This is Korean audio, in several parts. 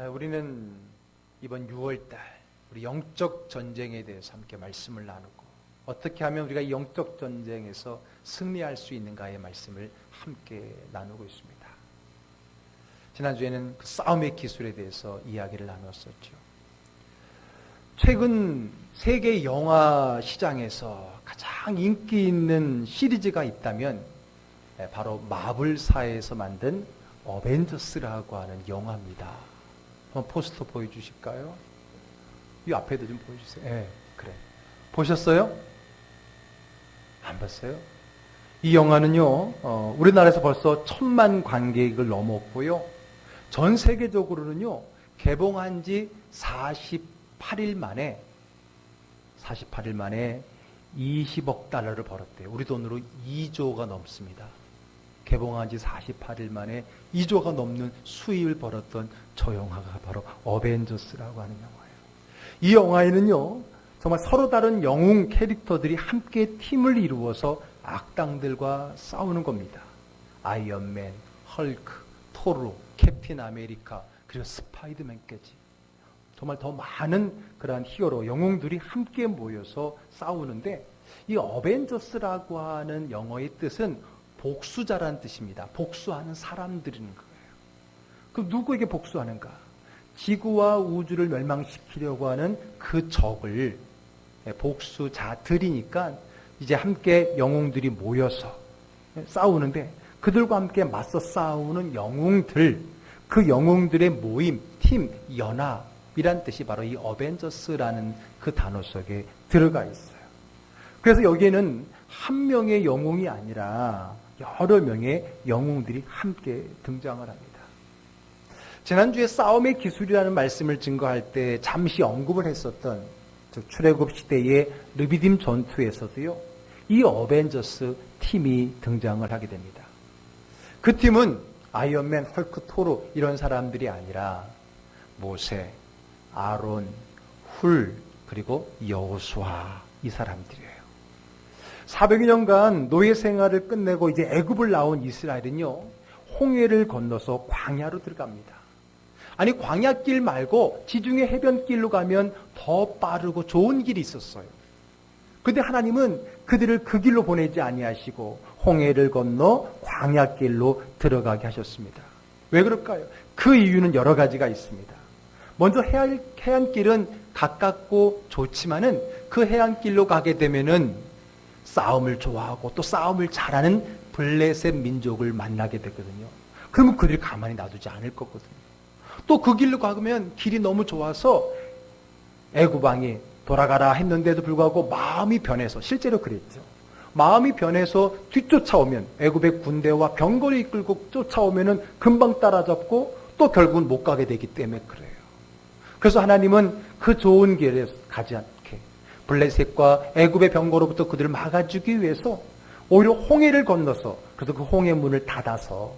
우리는 이번 6월달 우리 영적 전쟁에 대해서 함께 말씀을 나누고 어떻게 하면 우리가 이 영적 전쟁에서 승리할 수 있는가의 말씀을 함께 나누고 있습니다. 지난주에는 그 싸움의 기술에 대해서 이야기를 나눴었죠. 최근 세계 영화 시장에서 가장 인기 있는 시리즈가 있다면 바로 마블사에서 만든 어벤져스라고 하는 영화입니다. 한번 포스터 보여주실까요? 이 앞에도 좀 보여주세요. 네, 그래. 보셨어요? 안 봤어요? 이 영화는요, 우리나라에서 벌써 1000만 관객을 넘었고요. 전 세계적으로는요, 개봉한 지 48일 만에 20억 달러를 벌었대요. 우리 돈으로 2조가 넘습니다. 개봉한 지 48일 만에 2조가 넘는 수입을 벌었던 저 영화가 바로 어벤져스라고 하는 영화예요. 이 영화에는요, 정말 서로 다른 영웅 캐릭터들이 함께 팀을 이루어서 악당들과 싸우는 겁니다. 아이언맨, 헐크, 토르, 캡틴 아메리카, 그리고 스파이더맨까지. 정말 더 많은 그러한 히어로, 영웅들이 함께 모여서 싸우는데, 이 어벤져스라고 하는 영어의 뜻은 복수자라는 뜻입니다. 복수하는 사람들인 거예요. 그럼 누구에게 복수하는가? 지구와 우주를 멸망시키려고 하는 그 적을 복수자들이니까 이제 함께 영웅들이 모여서 싸우는데, 그들과 함께 맞서 싸우는 영웅들, 그 영웅들의 모임, 팀, 연합이란 뜻이 바로 이 어벤져스라는 그 단어 속에 들어가 있어요. 그래서 여기에는 한 명의 영웅이 아니라 여러 명의 영웅들이 함께 등장을 합니다. 지난주에 싸움의 기술이라는 말씀을 증거할 때 잠시 언급을 했었던 출애굽 시대의 르비딤 전투에서도요, 이 어벤져스 팀이 등장을 하게 됩니다. 그 팀은 아이언맨, 헐크, 토르 이런 사람들이 아니라 모세, 아론, 훌, 그리고 여호수아, 이 사람들이에요. 400여 년간 노예 생활을 끝내고 이제 애굽을 나온 이스라엘은요, 홍해를 건너서 광야로 들어갑니다. 아니, 광야길 말고 지중해 해변길로 가면 더 빠르고 좋은 길이 있었어요. 그런데 하나님은 그들을 그 길로 보내지 아니하시고 홍해를 건너 광야길로 들어가게 하셨습니다. 왜 그럴까요? 그 이유는 여러 가지가 있습니다. 먼저 해안길은 가깝고 좋지만은 그 해안길로 가게 되면은 싸움을 좋아하고 또 싸움을 잘하는 블레셋 민족을 만나게 되거든요. 그러면 그들이 가만히 놔두지 않을 거거든요. 또 그 길로 가면 길이 너무 좋아서 애굽 왕이 돌아가라 했는데도 불구하고 마음이 변해서, 실제로 그랬죠. 마음이 변해서 뒤쫓아오면, 애굽의 군대와 병거를 이끌고 쫓아오면은 금방 따라잡고 또 결국은 못 가게 되기 때문에 그래요. 그래서 하나님은 그 좋은 길에 가지 않게 블레셋과 애굽의 병거로부터 그들을 막아주기 위해서 오히려 홍해를 건너서, 그래서 그 홍해 문을 닫아서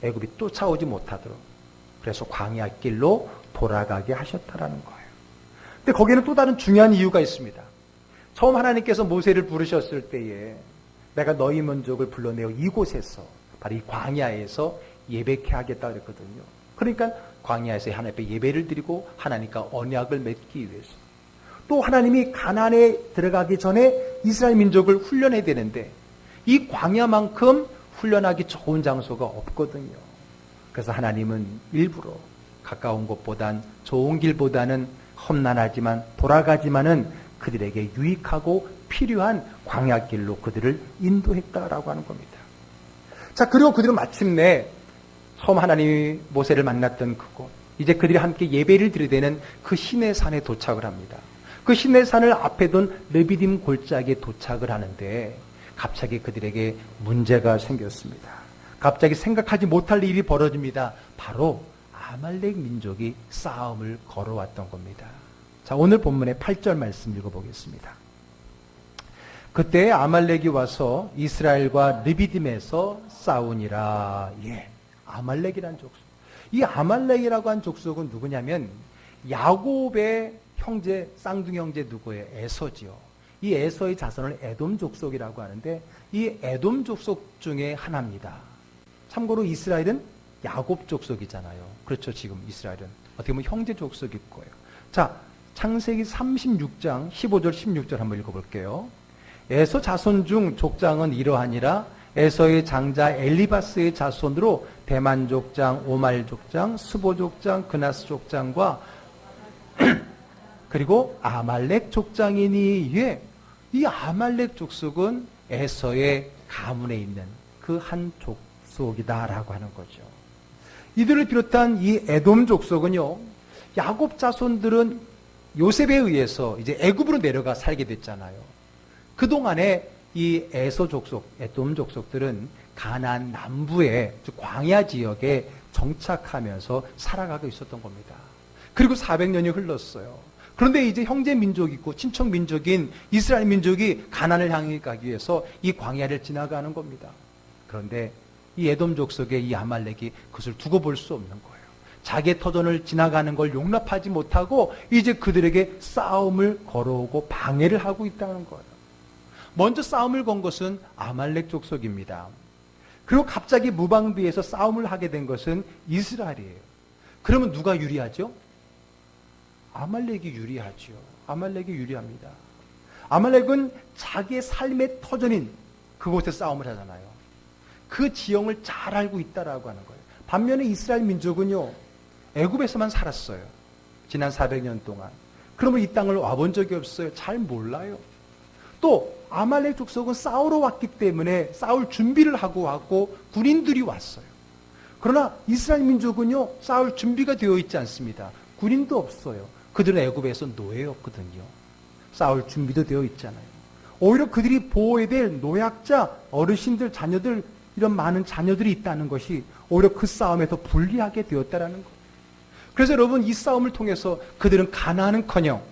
애굽이 쫓아오지 못하도록, 그래서 광야길로 돌아가게 하셨다라는 거예요. 근데 거기에는 또 다른 중요한 이유가 있습니다. 처음 하나님께서 모세를 부르셨을 때에 내가 너희 민족을 불러내어 이곳에서, 바로 이 광야에서 예배케 하겠다 그랬거든요. 그러니까 광야에서 하나님 앞에 예배를 드리고 하나님과 언약을 맺기 위해서, 또 하나님이 가나안에 들어가기 전에 이스라엘 민족을 훈련해야 되는데 이 광야만큼 훈련하기 좋은 장소가 없거든요. 그래서 하나님은 일부러 가까운 곳보단, 좋은 길보다는 험난하지만 돌아가지만은 그들에게 유익하고 필요한 광야길로 그들을 인도했다라고 하는 겁니다. 자, 그리고 그들은 마침내 처음 하나님이 모세를 만났던 그곳, 이제 그들이 함께 예배를 드리게 되는 그 시내산에 도착을 합니다. 그 시내산을 앞에 둔 르비딤 골짜기에 도착을 하는데 갑자기 그들에게 문제가 생겼습니다. 갑자기 생각하지 못할 일이 벌어집니다. 바로 아말렉 민족이 싸움을 걸어왔던 겁니다. 자, 오늘 본문의 8절 말씀 읽어보겠습니다. 그때 아말렉이 와서 이스라엘과 르비딤에서 싸우니라. 예, 아말렉이라는 족속. 이 아말렉이라고 한 족속은 누구냐면 야곱의 형제, 쌍둥이 형제 누구예요? 에서지요. 이 에서의 자손을 에돔 족속이라고 하는데 이 에돔 족속 중에 하나입니다. 참고로 이스라엘은 야곱 족속이잖아요. 그렇죠, 지금 이스라엘은. 어떻게 보면 형제 족속일 거예요. 자, 창세기 36장 15절 16절 한번 읽어볼게요. 에서 자손 중 족장은 이러하니라. 에서의 장자 엘리바스의 자손으로 대만 족장, 오말 족장, 스보 족장, 그나스 족장과 그리고 아말렉 족장이니, 이 아말렉 족속은 에서의 가문에 있는 그 한 족속이다라고 하는 거죠. 이들을 비롯한 이 에돔 족속은요, 야곱 자손들은 요셉에 의해서 이제 애굽으로 내려가 살게 됐잖아요. 그동안에 이 에서 족속, 에돔 족속들은 가나안 남부의 광야 지역에 정착하면서 살아가고 있었던 겁니다. 그리고 400년이 흘렀어요. 그런데 이제 형제 민족이 있고 친척 민족인 이스라엘 민족이 가나안을 향해 가기 위해서 이 광야를 지나가는 겁니다. 그런데 이 에돔 족속의 이 아말렉이 그것을 두고 볼 수 없는 거예요. 자기의 터전을 지나가는 걸 용납하지 못하고 이제 그들에게 싸움을 걸어오고 방해를 하고 있다는 거예요. 먼저 싸움을 건 것은 아말렉 족속입니다. 그리고 갑자기 무방비에서 싸움을 하게 된 것은 이스라엘이에요. 그러면 누가 유리하죠? 아말렉이 유리하죠. 아말렉이 유리합니다. 아말렉은 자기의 삶의 터전인 그곳에 싸움을 하잖아요. 그 지형을 잘 알고 있다라고 하는 거예요. 반면에 이스라엘 민족은요, 애굽에서만 살았어요. 지난 400년 동안. 그러면 이 땅을 와본 적이 없어요. 잘 몰라요. 또 아말렉 족속은 싸우러 왔기 때문에 싸울 준비를 하고 왔고 군인들이 왔어요. 그러나 이스라엘 민족은요, 싸울 준비가 되어 있지 않습니다. 군인도 없어요. 그들은 애굽에서 노예였거든요. 싸울 준비도 되어 있잖아요. 오히려 그들이 보호해야 될 노약자, 어르신들, 자녀들, 이런 많은 자녀들이 있다는 것이 오히려 그 싸움에서 불리하게 되었다라는 거예요. 그래서 여러분, 이 싸움을 통해서 그들은 가나안은커녕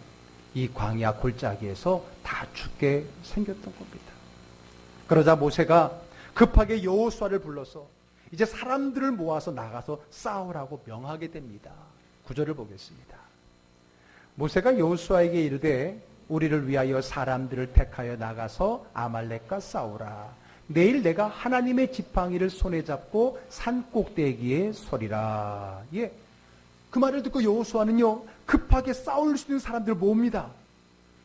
이 광야 골짜기에서 다 죽게 생겼던 겁니다. 그러자 모세가 급하게 여호수아를 불러서 이제 사람들을 모아서 나가서 싸우라고 명하게 됩니다. 9절을 보겠습니다. 모세가 여호수아에게 이르되 우리를 위하여 사람들을 택하여 나가서 아말렉과 싸우라. 내일 내가 하나님의 지팡이를 손에 잡고 산 꼭대기에 서리라. 예. 그 말을 듣고 여호수아는요, 급하게 싸울 수 있는 사람들을 모읍니다.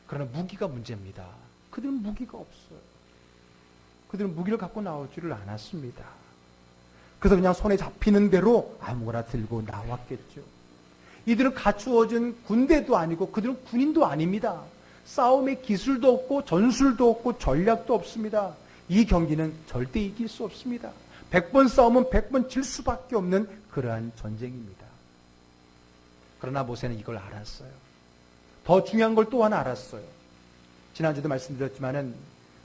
그러나 무기가 문제입니다. 그들은 무기가 없어요. 그들은 무기를 갖고 나오지를 않았습니다. 그래서 그냥 손에 잡히는 대로 아무거나 들고 나왔겠죠. 이들은 갖추어진 군대도 아니고 그들은 군인도 아닙니다. 싸움의 기술도 없고 전술도 없고 전략도 없습니다. 이 경기는 절대 이길 수 없습니다. 100번 싸우면 100번 질 수밖에 없는 그러한 전쟁입니다. 그러나 모세는 이걸 알았어요. 더 중요한 걸 또 하나 알았어요. 지난주도 말씀드렸지만은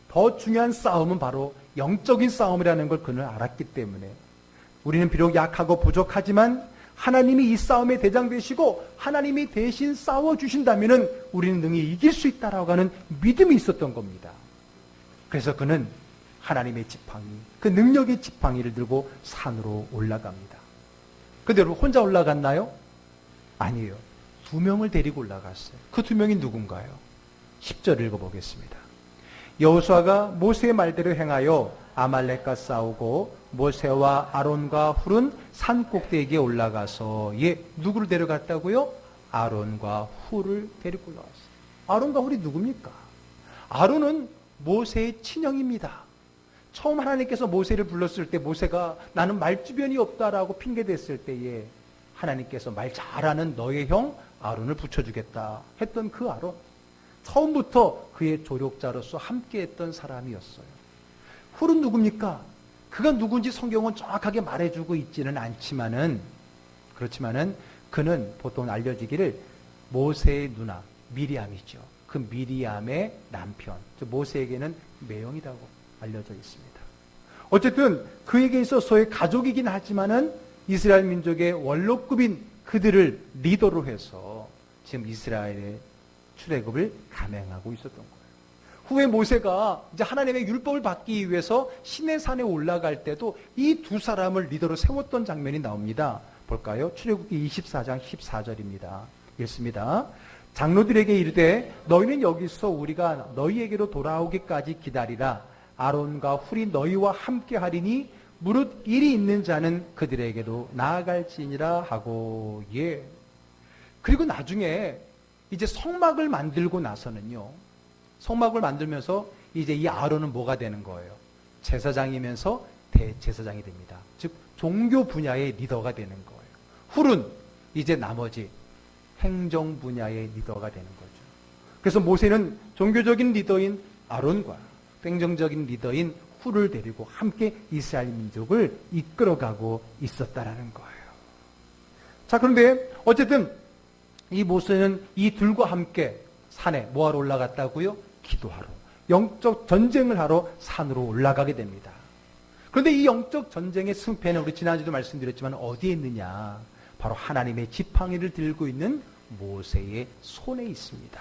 더 중요한 싸움은 바로 영적인 싸움이라는 걸 그는 알았기 때문에 우리는 비록 약하고 부족하지만 하나님이 이 싸움의 대장 되시고 하나님이 대신 싸워주신다면 우리는 능히 이길 수 있다라고 하는 믿음이 있었던 겁니다. 그래서 그는 하나님의 지팡이, 그 능력의 지팡이를 들고 산으로 올라갑니다. 그런데 여러분, 혼자 올라갔나요? 아니에요. 2명을 데리고 올라갔어요. 그 2명이 누군가요? 10절 읽어보겠습니다. 여호수아가 모세의 말대로 행하여 아말렉과 싸우고 모세와 아론과 훌은 산 꼭대기에 올라가서 누구를 데려갔다고요? 아론과 훌을 데리고 올라갔어요. 아론과 훌이 누굽니까? 아론은 모세의 친형입니다. 처음 하나님께서 모세를 불렀을 때 모세가 나는 말주변이 없다라고 핑계댔을 때에 하나님께서 말 잘하는 너의 형 아론을 붙여주겠다 했던 그 아론, 처음부터 그의 조력자로서 함께했던 사람이었어요. 훌은 누굽니까? 그가 누군지 성경은 정확하게 말해주고 있지는 않지만은, 그렇지만은 그는 보통 알려지기를 모세의 누나 미리암이죠. 그 미리암의 남편, 모세에게는 매형이라고 알려져 있습니다. 어쨌든 그에게 있어서의 가족이긴 하지만은 이스라엘 민족의 원로급인 그들을 리더로 해서 지금 이스라엘의 출애굽을 감행하고 있었던 거예요. 후에 모세가 이제 하나님의 율법을 받기 위해서 시내산에 올라갈 때도 이 두 사람을 리더로 세웠던 장면이 나옵니다. 볼까요? 출애굽기 24장 14절입니다. 읽습니다. 장로들에게 이르되 너희는 여기서 우리가 너희에게로 돌아오기까지 기다리라. 아론과 훌이 너희와 함께 하리니 무릇 일이 있는 자는 그들에게도 나아갈지니라 하고. 그리고 나중에 이제 성막을 만들고 나서는요, 성막을 만들면서 이제 이 아론은 뭐가 되는 거예요? 제사장이면서 대제사장이 됩니다. 즉 종교 분야의 리더가 되는 거예요. 훌은 이제 나머지 행정 분야의 리더가 되는 거죠. 그래서 모세는 종교적인 리더인 아론과 행정적인 리더인 훌을 데리고 함께 이스라엘 민족을 이끌어가고 있었다라는 거예요. 자, 그런데 어쨌든 이 모세는 이 둘과 함께 산에 뭐하러 올라갔다고요? 기도하러. 영적 전쟁을 하러 산으로 올라가게 됩니다. 그런데 이 영적 전쟁의 승패는 우리 지난주도 말씀드렸지만 어디에 있느냐? 바로 하나님의 지팡이를 들고 있는 모세의 손에 있습니다.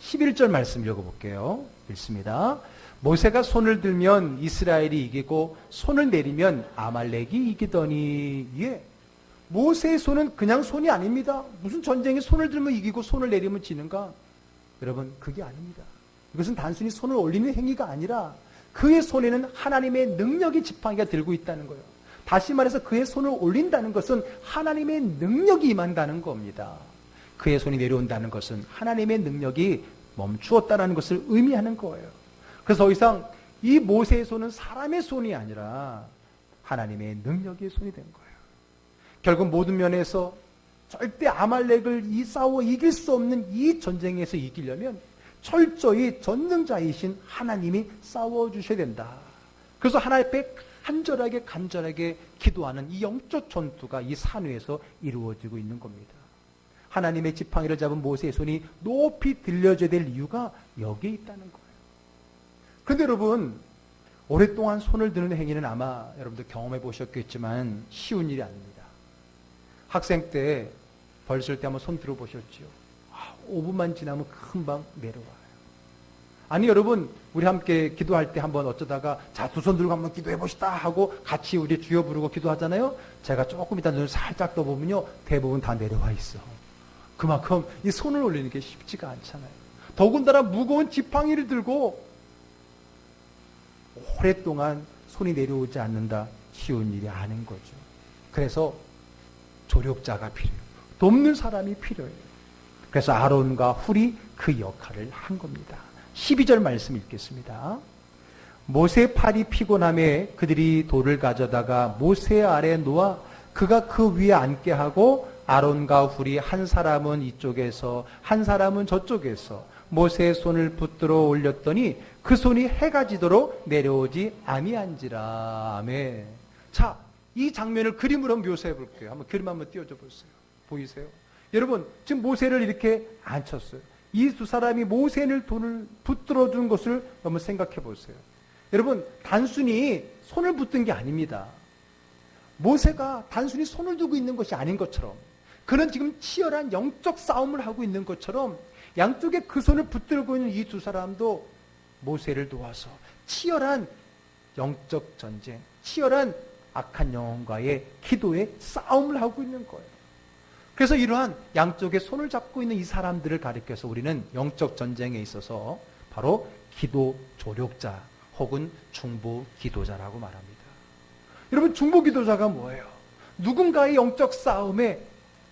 11절 말씀 읽어볼게요. 읽습니다. 모세가 손을 들면 이스라엘이 이기고 손을 내리면 아말렉이 이기더니. 예. 모세의 손은 그냥 손이 아닙니다. 무슨 전쟁에 손을 들면 이기고 손을 내리면 지는가? 여러분, 그게 아닙니다. 이것은 단순히 손을 올리는 행위가 아니라 그의 손에는 하나님의 능력의 지팡이가 들고 있다는 거예요. 다시 말해서 그의 손을 올린다는 것은 하나님의 능력이 임한다는 겁니다. 그의 손이 내려온다는 것은 하나님의 능력이 멈추었다는 것을 의미하는 거예요. 그래서 더 이상 이 모세의 손은 사람의 손이 아니라 하나님의 능력의 손이 된 거예요. 결국 모든 면에서 절대 아말렉을 싸워 이길 수 없는 이 전쟁에서 이기려면 철저히 전능자이신 하나님이 싸워주셔야 된다. 그래서 하나님 앞에 간절하게 기도하는 이 영적 전투가 이 산 위에서 이루어지고 있는 겁니다. 하나님의 지팡이를 잡은 모세의 손이 높이 들려져야 될 이유가 여기에 있다는 거예요. 그런데 여러분, 오랫동안 손을 드는 행위는 아마 여러분들 경험해 보셨겠지만 쉬운 일이 아닙니다. 학생 때 벌 쓸 때 한번 손 들어보셨지요? 5분만 지나면 금방 내려와요. 아니 여러분, 우리 함께 기도할 때 한번 어쩌다가 자, 두 손 들고 한번 기도해 보시다 하고 같이 우리 주여 부르고 기도하잖아요. 제가 조금 이따 눈을 살짝 떠보면요, 대부분 다 내려와 있어. 그만큼 이 손을 올리는 게 쉽지가 않잖아요. 더군다나 무거운 지팡이를 들고 오랫동안 손이 내려오지 않는다, 쉬운 일이 아닌 거죠. 그래서 조력자가 필요해요. 돕는 사람이 필요해요. 그래서 아론과 훌이 그 역할을 한 겁니다. 12절 말씀 읽겠습니다. 모세 팔이 피곤함에 그들이 돌을 가져다가 모세 아래 놓아 그가 그 위에 앉게 하고 아론과 훌이 한 사람은 이쪽에서 한 사람은 저쪽에서 모세의 손을 붙들어 올렸더니 그 손이 해가 지도록 내려오지 아니한지라. 아멘. 자, 이 장면을 그림으로 묘사해 볼게요. 한번 그림 한번 띄워줘 보세요. 보이세요? 여러분, 지금 모세를 이렇게 앉혔어요. 이 두 사람이 모세의 손을 붙들어 준 것을 한번 생각해 보세요. 여러분, 단순히 손을 붙든 게 아닙니다. 모세가 단순히 손을 두고 있는 것이 아닌 것처럼, 그는 지금 치열한 영적 싸움을 하고 있는 것처럼 양쪽에 그 손을 붙들고 있는 이 두 사람도 모세를 도와서 치열한 영적 전쟁, 치열한 악한 영혼과의 기도의 싸움을 하고 있는 거예요. 그래서 이러한 양쪽에 손을 잡고 있는 이 사람들을 가리켜서 우리는 영적 전쟁에 있어서 바로 기도 조력자 혹은 중보 기도자라고 말합니다. 여러분, 중보 기도자가 뭐예요? 누군가의 영적 싸움에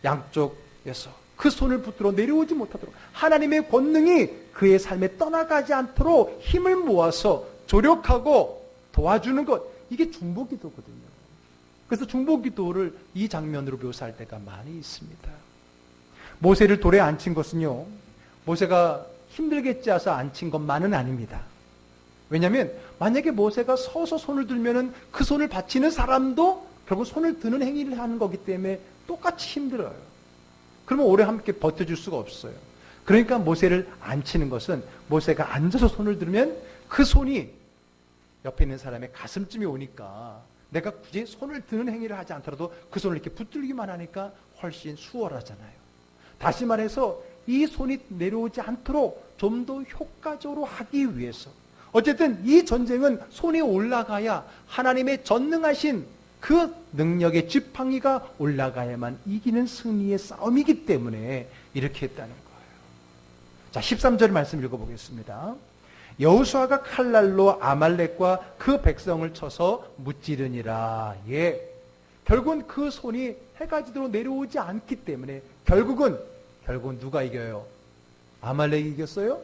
양쪽에서 그 손을 붙들어 내려오지 못하도록 하나님의 권능이 그의 삶에 떠나가지 않도록 힘을 모아서 조력하고 도와주는 것, 이게 중보 기도거든요. 그래서 중보 기도를 이 장면으로 묘사할 때가 많이 있습니다. 모세를 돌에 앉힌 것은요, 모세가 힘들게 짜서 앉힌 것만은 아닙니다. 왜냐하면 만약에 모세가 서서 손을 들면은 그 손을 받치는 사람도 결국 손을 드는 행위를 하는 거기 때문에 똑같이 힘들어요. 그러면 오래 함께 버텨줄 수가 없어요. 그러니까 모세를 앉히는 것은 모세가 앉아서 손을 들면 그 손이 옆에 있는 사람의 가슴쯤에 오니까 내가 굳이 손을 드는 행위를 하지 않더라도 그 손을 이렇게 붙들기만 하니까 훨씬 수월하잖아요. 다시 말해서 이 손이 내려오지 않도록 좀 더 효과적으로 하기 위해서, 어쨌든 이 전쟁은 손이 올라가야 하나님의 전능하신 그 능력의 지팡이가 올라가야만 이기는 승리의 싸움이기 때문에 이렇게 했다는 거예요. 자, 13절 말씀 읽어보겠습니다. 여호수아가 칼날로 아말렉과 그 백성을 쳐서 무찌르니라. 예. 결국은 그 손이 해가 지도록 내려오지 않기 때문에 결국은 결국 누가 이겨요? 아말렉이 이겼어요?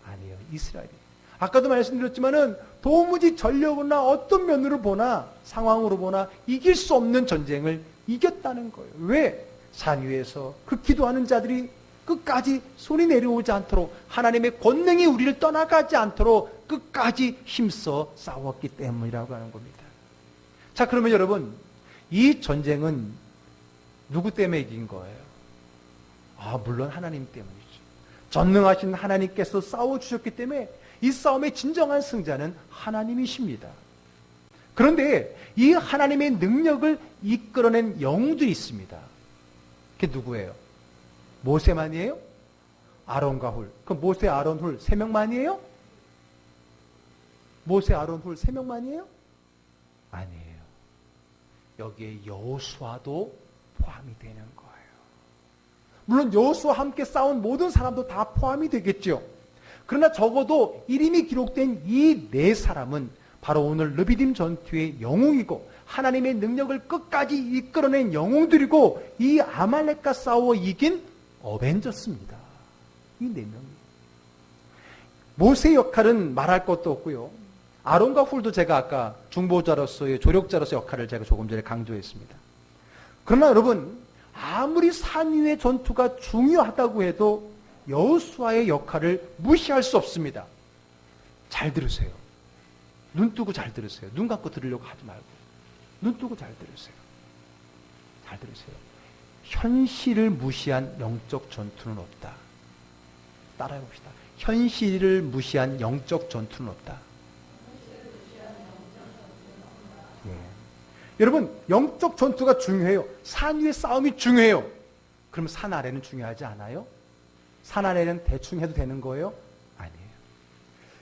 아니에요. 이스라엘이. 아까도 말씀드렸지만은 도무지 전력이나 어떤 면으로 보나 상황으로 보나 이길 수 없는 전쟁을 이겼다는 거예요. 왜? 산 위에서 그 기도하는 자들이 끝까지 손이 내려오지 않도록 하나님의 권능이 우리를 떠나가지 않도록 끝까지 힘써 싸웠기 때문이라고 하는 겁니다. 자, 그러면 여러분, 이 전쟁은 누구 때문에 이긴 거예요? 물론 하나님 때문이죠. 전능하신 하나님께서 싸워주셨기 때문에 이 싸움의 진정한 승자는 하나님이십니다. 그런데 이 하나님의 능력을 이끌어낸 영웅들이 있습니다. 그게 누구예요? 모세만이에요? 아론과 훌. 그 모세, 아론, 훌 3명만이에요? 모세, 아론, 훌 3명만이에요? 아니에요. 여기에 여호수아도 포함이 되는 거예요. 물론 여호수아와 함께 싸운 모든 사람도 다 포함이 되겠죠. 그러나 적어도 이름이 기록된 이 4사람은 바로 오늘 르비딤 전투의 영웅이고 하나님의 능력을 끝까지 이끌어낸 영웅들이고 이 아말렉과 싸워 이긴 어벤져스입니다. 이 4명이. 모세의 역할은 말할 것도 없고요. 아론과 훌도 제가 아까 중보자로서의 조력자로서의 역할을 제가 조금 전에 강조했습니다. 그러나 여러분, 아무리 산 위의 전투가 중요하다고 해도 여호수아의 역할을 무시할 수 없습니다. 잘 들으세요. 눈 뜨고 잘 들으세요. 눈 감고 들으려고 하지 말고 눈 뜨고 잘 들으세요. 잘 들으세요. 현실을 무시한 영적 전투는 없다. 따라해 봅시다. 현실을 무시한 영적 전투는 없다. 예. 여러분, 영적 전투가 중요해요. 산 위의 싸움이 중요해요. 그럼 산 아래는 중요하지 않아요? 산 아래는 대충 해도 되는 거예요? 아니에요.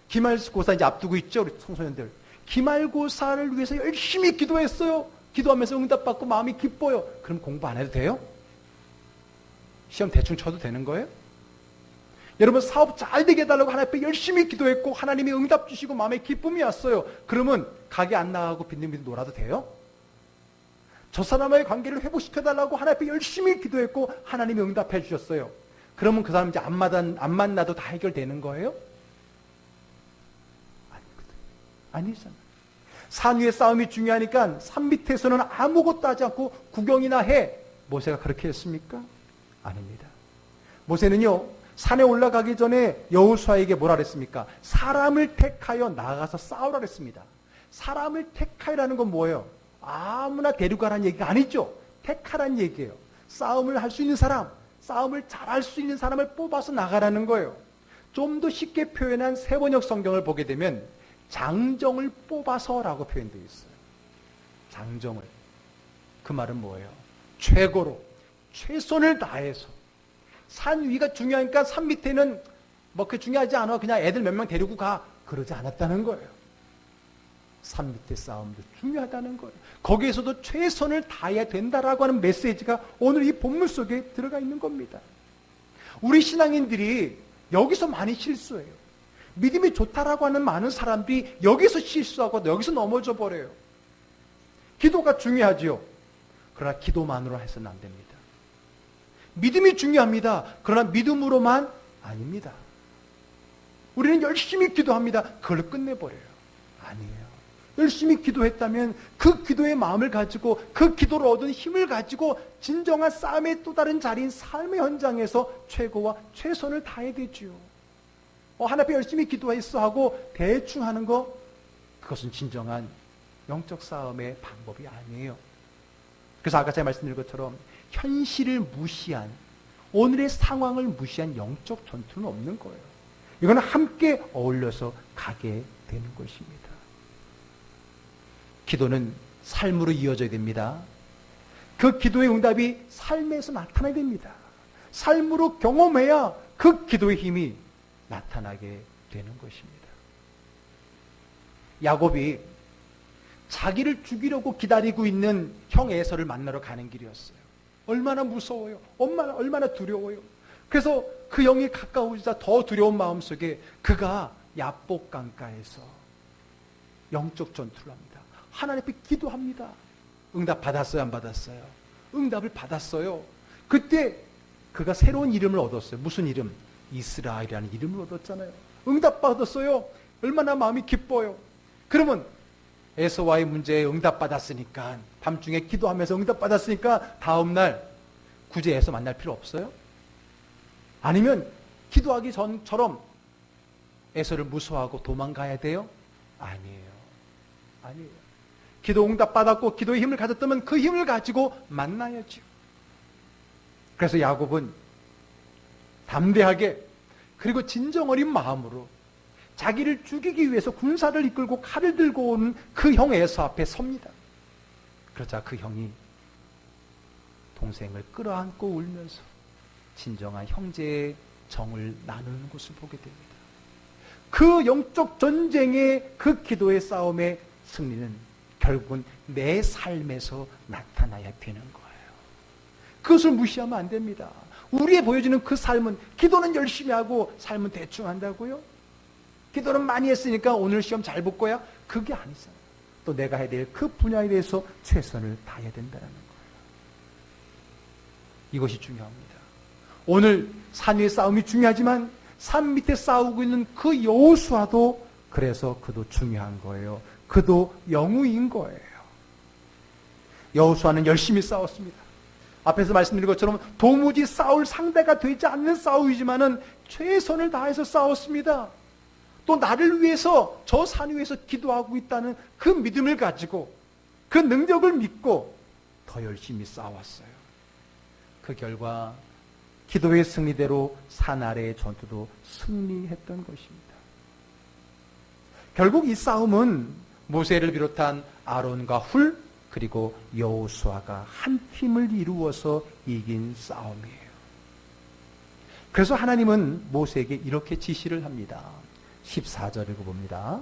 기말고사 이제 앞두고 있죠, 우리 청소년들. 기말고사를 위해서 열심히 기도했어요. 기도하면서 응답받고 마음이 기뻐요. 그럼 공부 안 해도 돼요? 시험 대충 쳐도 되는 거예요? 여러분, 사업 잘 되게 해달라고 하나님 앞에 열심히 기도했고 하나님이 응답 주시고 마음에 기쁨이 왔어요. 그러면 가게 안 나가고 빈둥빈둥 놀아도 돼요? 저 사람과의 관계를 회복시켜달라고 하나님 앞에 열심히 기도했고 하나님이 응답해 주셨어요. 그러면 그 사람 이제 안 만나도 다 해결되는 거예요? 아니잖아요. 산 위의 싸움이 중요하니까 산 밑에서는 아무것도 하지 않고 구경이나 해. 모세가 그렇게 했습니까? 아닙니다. 모세는요, 산에 올라가기 전에 여호수아에게 뭐라 그랬습니까? 사람을 택하여 나가서 싸우라 그랬습니다. 사람을 택하라는 건 뭐예요? 아무나 데려가라는 얘기가 아니죠. 택하라는 얘기예요. 싸움을 할 수 있는 사람, 싸움을 잘할 수 있는 사람을 뽑아서 나가라는 거예요. 좀 더 쉽게 표현한 세번역 성경을 보게 되면 장정을 뽑아서라고 표현되어 있어요. 장정을. 그 말은 뭐예요? 최고로, 최선을 다해서. 산 위가 중요하니까 산 밑에는 뭐 그게 중요하지 않아. 그냥 애들 몇 명 데리고 가. 그러지 않았다는 거예요. 산 밑에 싸움도 중요하다는 거예요. 거기에서도 최선을 다해야 된다라고 하는 메시지가 오늘 이 본문 속에 들어가 있는 겁니다. 우리 신앙인들이 여기서 많이 실수해요. 믿음이 좋다라고 하는 많은 사람들이 여기서 실수하고 여기서 넘어져 버려요. 기도가 중요하지요. 그러나 기도만으로 해서는 안 됩니다. 믿음이 중요합니다. 그러나 믿음으로만 아닙니다. 우리는 열심히 기도합니다. 그걸로 끝내버려요. 아니에요. 열심히 기도했다면 그 기도의 마음을 가지고 그 기도로 얻은 힘을 가지고 진정한 싸움의 또 다른 자리인 삶의 현장에서 최고와 최선을 다해야 되지요. 하나님 앞에 열심히 기도했어 하고 대충 하는 거, 그것은 진정한 영적 싸움의 방법이 아니에요. 그래서 아까 제가 말씀드린 것처럼 현실을 무시한, 오늘의 상황을 무시한 영적 전투는 없는 거예요. 이거는 함께 어울려서 가게 되는 것입니다. 기도는 삶으로 이어져야 됩니다. 그 기도의 응답이 삶에서 나타나야 됩니다. 삶으로 경험해야 그 기도의 힘이 나타나게 되는 것입니다. 야곱이 자기를 죽이려고 기다리고 있는 형 에서를 만나러 가는 길이었어요. 얼마나 무서워요. 얼마나 두려워요. 그래서 그 영이 가까워지자 더 두려운 마음속에 그가 야복 강가에서 영적 전투를 합니다. 하나님 앞에 기도합니다. 응답 받았어요? 안 받았어요? 응답을 받았어요. 그때 그가 새로운 이름을 얻었어요. 무슨 이름? 이스라엘이라는 이름을 얻었잖아요. 응답받았어요. 얼마나 마음이 기뻐요. 그러면 에서와의 문제에 응답받았으니까, 밤중에 기도하면서 응답받았으니까 다음날 굳이 에서 만날 필요 없어요? 아니면 기도하기 전처럼 에서를 무서워하고 도망가야 돼요? 아니에요. 기도 응답받았고 기도의 힘을 가졌다면 그 힘을 가지고 만나야죠. 그래서 야곱은 담대하게 그리고 진정 어린 마음으로 자기를 죽이기 위해서 군사를 이끌고 칼을 들고 오는 그 형 에서 앞에 섭니다. 그러자 그 형이 동생을 끌어안고 울면서 진정한 형제의 정을 나누는 것을 보게 됩니다. 그 영적 전쟁의 그 기도의 싸움의 승리는 결국은 내 삶에서 나타나야 되는 거예요. 그것을 무시하면 안 됩니다. 우리의 보여지는 그 삶은, 기도는 열심히 하고 삶은 대충 한다고요? 기도는 많이 했으니까 오늘 시험 잘 볼 거야? 그게 아니잖아요. 또 내가 해야 될 그 분야에 대해서 최선을 다해야 된다는 거예요. 이것이 중요합니다. 오늘 산 위의 싸움이 중요하지만 산 밑에 싸우고 있는 그 여호수아도, 그래서 그도 중요한 거예요. 그도 영웅인 거예요. 여호수아는 열심히 싸웠습니다. 앞에서 말씀드린 것처럼 도무지 싸울 상대가 되지 않는 싸움이지만은 최선을 다해서 싸웠습니다. 또 나를 위해서 저 산 위에서 기도하고 있다는 그 믿음을 가지고, 그 능력을 믿고 더 열심히 싸웠어요. 그 결과 기도의 승리대로 산 아래의 전투도 승리했던 것입니다. 결국 이 싸움은 모세를 비롯한 아론과 훌, 그리고 여호수아가 한 팀을 이루어서 이긴 싸움이에요. 그래서 하나님은 모세에게 이렇게 지시를 합니다. 14절 읽어봅니다.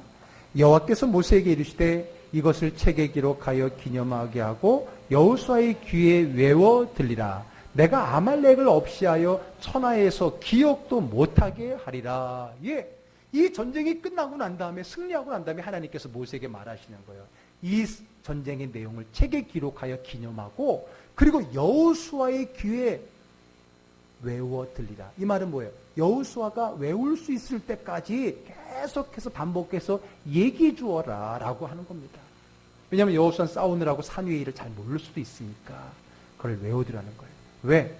여호와께서 모세에게 이르시되 이것을 책에 기록하여 기념하게 하고 여호수아의 귀에 외워 들리라. 내가 아말렉을 없이하여 천하에서 기억도 못하게 하리라. 예, 이 전쟁이 끝나고 난 다음에, 승리하고 난 다음에 하나님께서 모세에게 말하시는 거예요. 이 전쟁의 내용을 책에 기록하여 기념하고, 그리고 여호수아의 귀에 외워 들리라. 이 말은 뭐예요? 여호수아가 외울 수 있을 때까지 계속해서 반복해서 얘기해 주어라 라고 하는 겁니다. 왜냐하면 여호수아는 싸우느라고 산 위의 일을 잘 모를 수도 있으니까 그걸 외워두라는 거예요. 왜?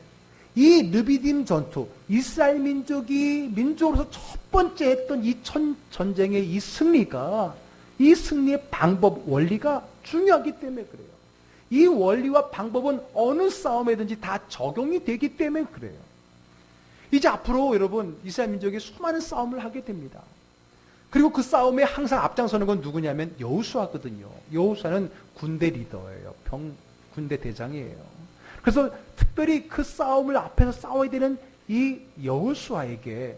이 르비딤 전투, 이스라엘 민족이 민족으로서 첫 번째 했던 이 전쟁의 이 승리가, 이 승리의 방법, 원리가 중요하기 때문에 그래요. 이 원리와 방법은 어느 싸움에든지 다 적용이 되기 때문에 그래요. 이제 앞으로 여러분, 이스라엘 민족이 수많은 싸움을 하게 됩니다. 그리고 그 싸움에 항상 앞장서는 건 누구냐면 여호수아거든요. 여호수아는 군대 리더예요. 군대 대장이에요. 그래서 특별히 그 싸움을 앞에서 싸워야 되는 이 여호수아에게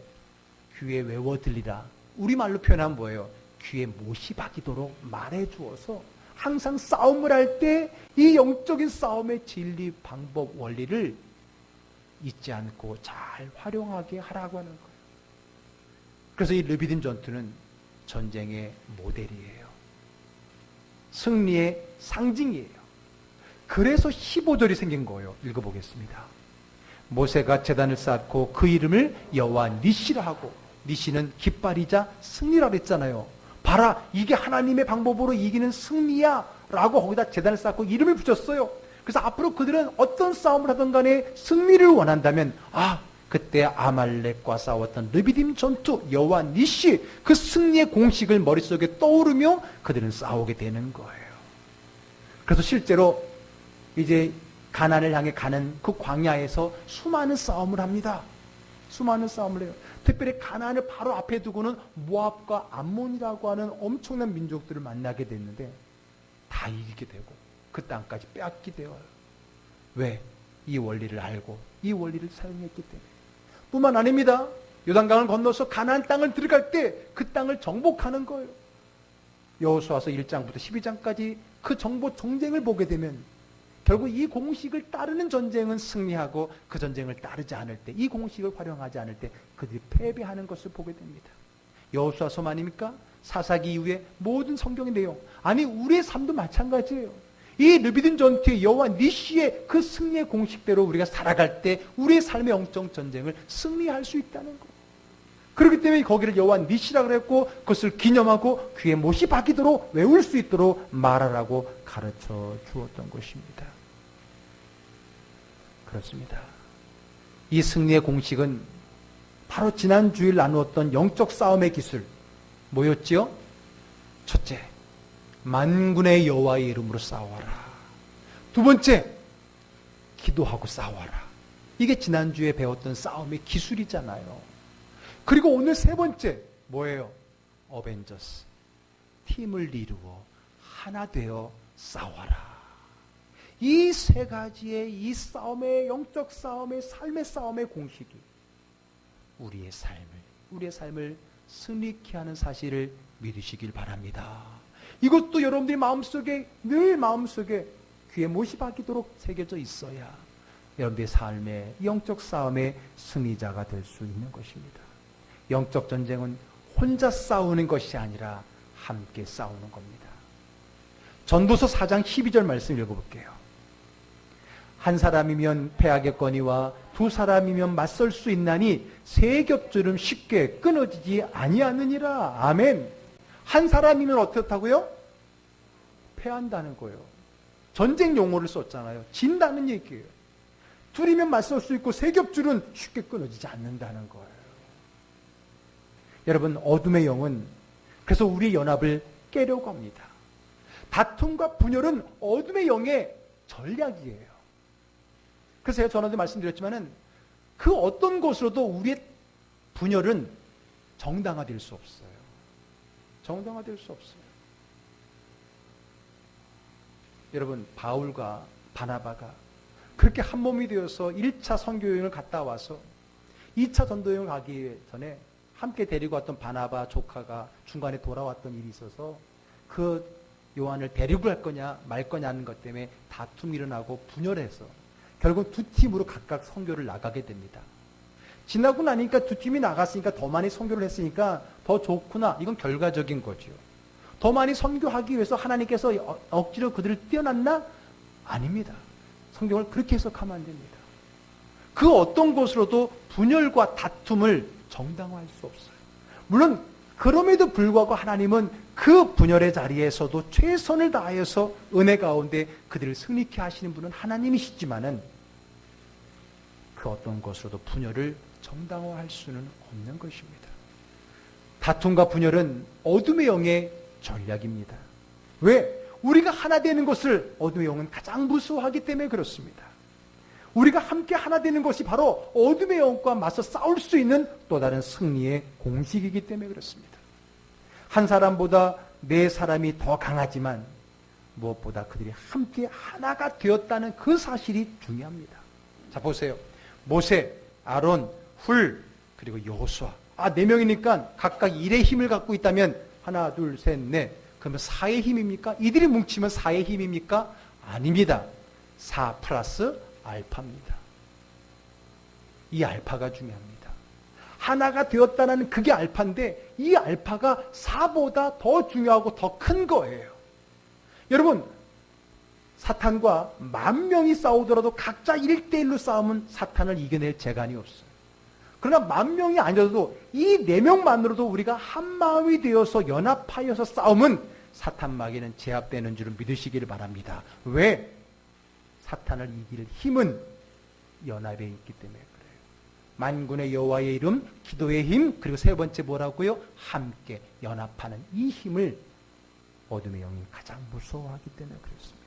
귀에 외워 들리라. 우리말로 표현하면 뭐예요? 귀에 못이 박이도록 말해 주어서 항상 싸움을 할 때 이 영적인 싸움의 진리, 방법, 원리를 잊지 않고 잘 활용하게 하라고 하는 거예요. 그래서 이 르비딤 전투는 전쟁의 모델이에요. 승리의 상징이에요. 그래서 15절이 생긴 거예요. 읽어보겠습니다. 모세가 제단을 쌓고 그 이름을 여호와 니시라 하고, 니시는 깃발이자 승리라 그랬잖아요. 봐라, 이게 하나님의 방법으로 이기는 승리야 라고 거기다 제단을 쌓고 이름을 붙였어요. 그래서 앞으로 그들은 어떤 싸움을 하든 간에 승리를 원한다면, 그때 아말렉과 싸웠던 르비딤 전투, 여호와 니시, 그 승리의 공식을 머릿속에 떠오르며 그들은 싸우게 되는 거예요. 그래서 실제로 이제 가나안을 향해 가는 그 광야에서 수많은 싸움을 합니다. 수많은 싸움을 해요. 특별히 가나안을 바로 앞에 두고는 모압과 암몬이라고 하는 엄청난 민족들을 만나게 됐는데 다 이기게 되고 그 땅까지 빼앗게 되어요. 왜? 이 원리를 알고 이 원리를 사용했기 때문에. 뿐만 아닙니다. 요단강을 건너서 가나안 땅을 들어갈 때 그 땅을 정복하는 거예요. 여호수아서 1장부터 12장까지 그 정복 전쟁을 보게 되면 결국 이 공식을 따르는 전쟁은 승리하고 그 전쟁을 따르지 않을 때, 이 공식을 활용하지 않을 때 그들이 패배하는 것을 보게 됩니다. 여호수아서만입니까? 사사기 이후에 모든 성경의 내용, 아니 우리의 삶도 마찬가지예요. 이 르비딘 전투의 여호와 니시의 그 승리의 공식대로 우리가 살아갈 때 우리의 삶의 영적 전쟁을 승리할 수 있다는 거예요. 그렇기 때문에 거기를 여호와 니시라고 그랬고 그것을 기념하고 귀에 못이 박히도록 외울 수 있도록 말하라고 가르쳐 주었던 것입니다. 그렇습니다. 이 승리의 공식은 바로 지난 주일 나누었던 영적 싸움의 기술 뭐였지요? 첫째, 만군의 여호와의 이름으로 싸워라. 두 번째, 기도하고 싸워라. 이게 지난주에 배웠던 싸움의 기술이잖아요. 그리고 오늘 세 번째 뭐예요? 어벤져스. 팀을 이루어 하나 되어 싸워라. 이 세 가지의 이 싸움의 영적 싸움의 삶의 싸움의 공식이 우리의 삶을 승리케 하는 사실을 믿으시길 바랍니다. 이것도 여러분들이 늘 마음속에 귀에 못이 박히도록 새겨져 있어야 여러분들의 삶의 영적 싸움의 승리자가 될 수 있는 것입니다. 영적 전쟁은 혼자 싸우는 것이 아니라 함께 싸우는 겁니다. 전도서 4장 12절 말씀 읽어볼게요. 한 사람이면 패하겠거니와 두 사람이면 맞설 수 있나니 세 겹줄은 쉽게 끊어지지 아니하느니라. 아멘. 한 사람이면 어떻다고요? 패한다는 거예요. 전쟁 용어를 썼잖아요. 진다는 얘기예요. 둘이면 맞설 수 있고 세 겹줄은 쉽게 끊어지지 않는다는 거예요. 여러분, 어둠의 영은 그래서 우리의 연합을 깨려고 합니다. 다툼과 분열은 어둠의 영의 전략이에요. 그래서 제가 전에도 말씀드렸지만은 그 어떤 것으로도 우리의 분열은 정당화될 수 없어요. 정당화될 수 없어요. 여러분, 바울과 바나바가 그렇게 한 몸이 되어서 1차 선교여행을 갔다 와서 2차 전도여행을 가기 전에 함께 데리고 왔던 바나바 조카가 중간에 돌아왔던 일이 있어서 그 요한을 데리고 갈 거냐 말 거냐 하는 것 때문에 다툼이 일어나고 분열해서 결국 두 팀으로 각각 선교를 나가게 됩니다. 지나고 나니까 두 팀이 나갔으니까 더 많이 선교를 했으니까 더 좋구나. 이건 결과적인 거죠. 더 많이 선교하기 위해서 하나님께서 억지로 그들을 띄어놨나? 아닙니다. 성경을 그렇게 해석하면 안 됩니다. 그 어떤 것으로도 분열과 다툼을 정당화할 수 없어요. 물론 그럼에도 불구하고 하나님은 그 분열의 자리에서도 최선을 다해서 은혜 가운데 그들을 승리케 하시는 분은 하나님이시지만은 그 어떤 것으로도 분열을 정당화할 수는 없는 것입니다. 다툼과 분열은 어둠의 영의 전략입니다. 왜? 우리가 하나 되는 것을 어둠의 영은 가장 무서워하기 때문에 그렇습니다. 우리가 함께 하나 되는 것이 바로 어둠의 영과 맞서 싸울 수 있는 또 다른 승리의 공식이기 때문에 그렇습니다. 한 사람보다 네 사람이 더 강하지만 무엇보다 그들이 함께 하나가 되었다는 그 사실이 중요합니다. 자, 보세요. 모세, 아론, 훌, 그리고 여호수아. 네 명이니까 각각 1의 힘을 갖고 있다면 하나, 둘, 셋, 넷. 그러면 4의 힘입니까? 이들이 뭉치면 4의 힘입니까? 아닙니다. 4 플러스 알파입니다. 이 알파가 중요합니다. 하나가 되었다는 그게 알파인데 이 알파가 4보다 더 중요하고 더 큰 거예요. 여러분, 사탄과 10,000명이 싸우더라도 각자 1대1로 싸우면 사탄을 이겨낼 재간이 없어요. 그러나 10,000명이 아니어도 이 4명만으로도 우리가 한마음이 되어서 연합하여서 싸우면 사탄 마귀는 제압되는 줄을 믿으시기를 바랍니다. 왜? 사탄을 이길 힘은 연합에 있기 때문에 그래요. 만군의 여호와의 이름, 기도의 힘, 그리고 세 번째 뭐라고요? 함께 연합하는 이 힘을 어둠의 영이 가장 무서워하기 때문에 그렇습니다.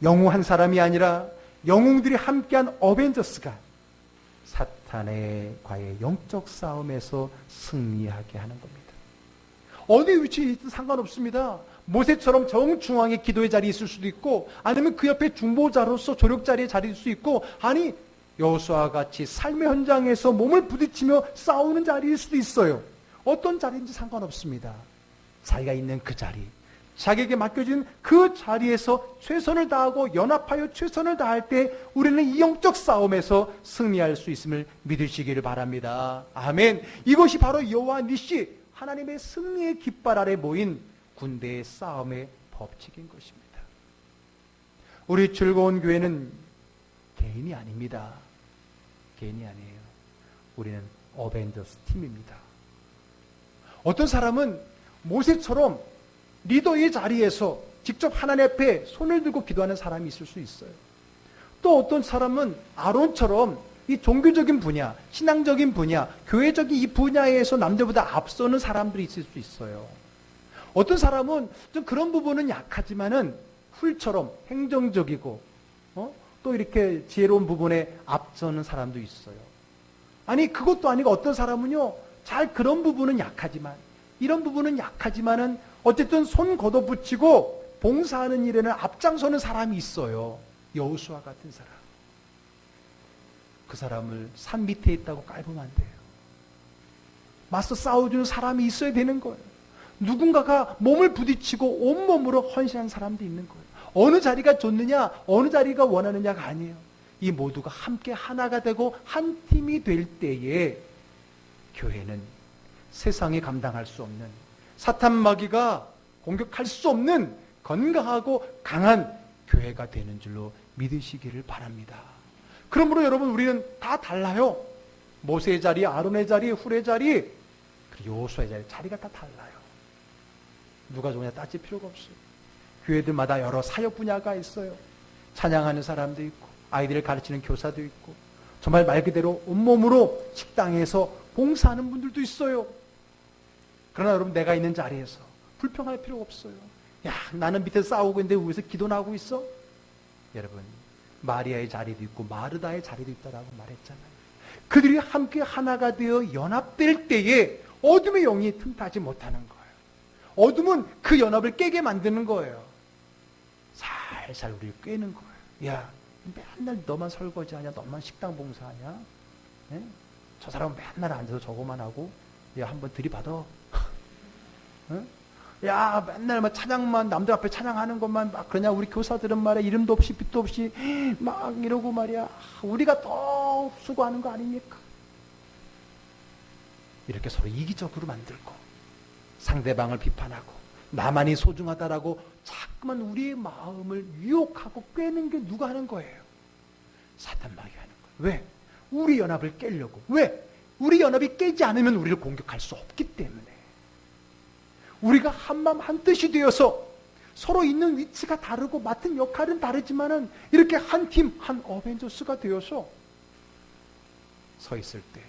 영웅 한 사람이 아니라 영웅들이 함께한 어벤져스가 사탄과의 영적 싸움에서 승리하게 하는 겁니다. 어디 위치에 있든 상관없습니다. 모세처럼 정중앙에 기도의 자리에 있을 수도 있고 아니면 그 옆에 중보자로서 조력자리에 자리일 수 있고 아니 여호수아와 같이 삶의 현장에서 몸을 부딪히며 싸우는 자리일 수도 있어요. 어떤 자리인지 상관없습니다. 자기가 있는 그 자리, 자기에게 맡겨진 그 자리에서 최선을 다하고 연합하여 최선을 다할 때 우리는 이 영적 싸움에서 승리할 수 있음을 믿으시기를 바랍니다. 아멘. 이것이 바로 여호와 니시, 하나님의 승리의 깃발 아래 모인 군대의 싸움의 법칙인 것입니다. 우리 즐거운 교회는 개인이 아닙니다. 개인이 아니에요. 우리는 어벤져스 팀입니다. 어떤 사람은 모세처럼 리더의 자리에서 직접 하나님 앞에 손을 들고 기도하는 사람이 있을 수 있어요. 또 어떤 사람은 아론처럼 이 종교적인 분야, 신앙적인 분야, 교회적인 이 분야에서 남들보다 앞서는 사람들이 있을 수 있어요. 어떤 사람은 좀 그런 부분은 약하지만은 훌처럼 행정적이고 또 이렇게 지혜로운 부분에 앞서는 사람도 있어요. 아니 그것도 아니고 어떤 사람은요 잘 그런 부분은 약하지만 이런 부분은 약하지만은 어쨌든 손 걷어붙이고 봉사하는 일에는 앞장서는 사람이 있어요. 여호수아 같은 사람. 그 사람을 산 밑에 있다고 깔보면 안 돼요. 맞서 싸워주는 사람이 있어야 되는 거예요. 누군가가 몸을 부딪히고 온몸으로 헌신한 사람도 있는 거예요. 어느 자리가 좋느냐, 어느 자리가 원하느냐가 아니에요. 이 모두가 함께 하나가 되고 한 팀이 될 때에 교회는 세상이 감당할 수 없는, 사탄 마귀가 공격할 수 없는 건강하고 강한 교회가 되는 줄로 믿으시기를 바랍니다. 그러므로 여러분 우리는 다 달라요. 모세의 자리, 아론의 자리, 훌의 자리, 그리고 여호수아의 자리, 자리가 다 달라요. 누가 좋으냐 따질 필요가 없어요. 교회들마다 여러 사역 분야가 있어요. 찬양하는 사람도 있고 아이들을 가르치는 교사도 있고 정말 말 그대로 온몸으로 식당에서 봉사하는 분들도 있어요. 그러나 여러분 내가 있는 자리에서 불평할 필요가 없어요. 야 나는 밑에서 싸우고 있는데 위에서 기도나 하고 있어? 여러분 마리아의 자리도 있고 마르다의 자리도 있다라고 말했잖아요. 그들이 함께 하나가 되어 연합될 때에 어둠의 영이 틈타지 못하는 거예요. 어둠은 그 연합을 깨게 만드는 거예요. 살살 우리를 꿰는 거예요. 야 맨날 너만 설거지하냐, 너만 식당 봉사하냐, 에? 저 사람은 맨날 앉아서 저거만 하고, 야 한번 들이받아. 야 맨날 막 찬양만, 남들 앞에 찬양하는 것만 막 그러냐. 우리 교사들은 말이야 이름도 없이 빛도 없이 막 이러고 말이야. 우리가 더 수고하는 거 아닙니까? 이렇게 서로 이기적으로 만들고 상대방을 비판하고 나만이 소중하다라고 자꾸만 우리의 마음을 유혹하고 꿰는 게 누가 하는 거예요? 사탄 마귀가 하는 거예요. 왜? 우리 연합을 깨려고. 왜? 우리 연합이 깨지 않으면 우리를 공격할 수 없기 때문에. 우리가 한마음 한뜻이 되어서 서로 있는 위치가 다르고 맡은 역할은 다르지만은 이렇게 한 팀, 한 어벤져스가 되어서 서 있을 때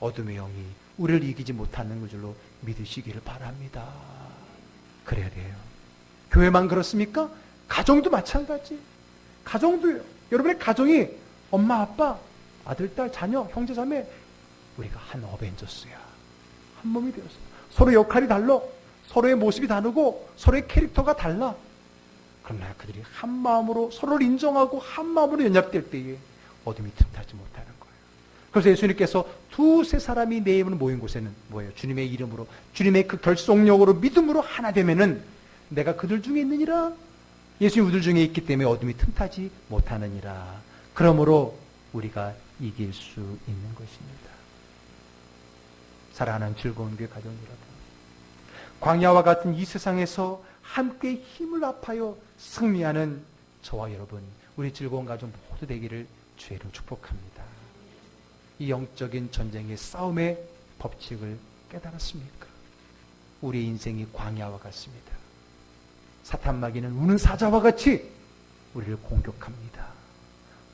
어둠의 영이 우리를 이기지 못하는 줄로 믿으시기를 바랍니다. 그래야 돼요. 교회만 그렇습니까? 가정도 마찬가지. 가정도요. 여러분의 가정이 엄마, 아빠, 아들, 딸, 자녀, 형제, 자매, 우리가 한 어벤져스야. 한 몸이 되어서 서로 역할이 달라. 서로의 모습이 다르고 서로의 캐릭터가 달라. 그러나 그들이 한 마음으로 서로를 인정하고 한 마음으로 연합될 때에 어둠이 틈타지 못하는 거예요. 그래서 예수님께서 두세 사람이 내 이름으로 모인 곳에는 뭐예요? 주님의 이름으로, 주님의 그 결속력으로, 믿음으로 하나 되면은 내가 그들 중에 있느니라. 예수님 우리들 중에 있기 때문에 어둠이 틈타지 못하느니라. 그러므로 우리가 이길 수 있는 것입니다. 사랑하는 즐거운 교회 가족 여러분, 광야와 같은 이 세상에서 함께 힘을 합하여 승리하는 저와 여러분, 우리 즐거운 가족 모두 되기를 주의 이름으로 축복합니다. 이 영적인 전쟁의 싸움의 법칙을 깨달았습니까? 우리의 인생이 광야와 같습니다. 사탄 마귀는 우는 사자와 같이 우리를 공격합니다.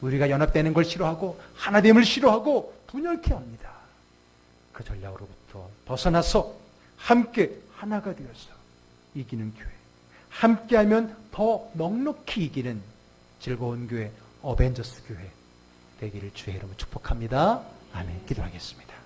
우리가 연합되는 걸 싫어하고 하나됨을 싫어하고 분열케 합니다. 그 전략으로부터 벗어나서 함께 하나가 되어서 이기는 교회, 함께하면 더 넉넉히 이기는 즐거운 교회, 어벤져스 교회 되기를 주의 이름으로 축복합니다. 아멘. 기도하겠습니다.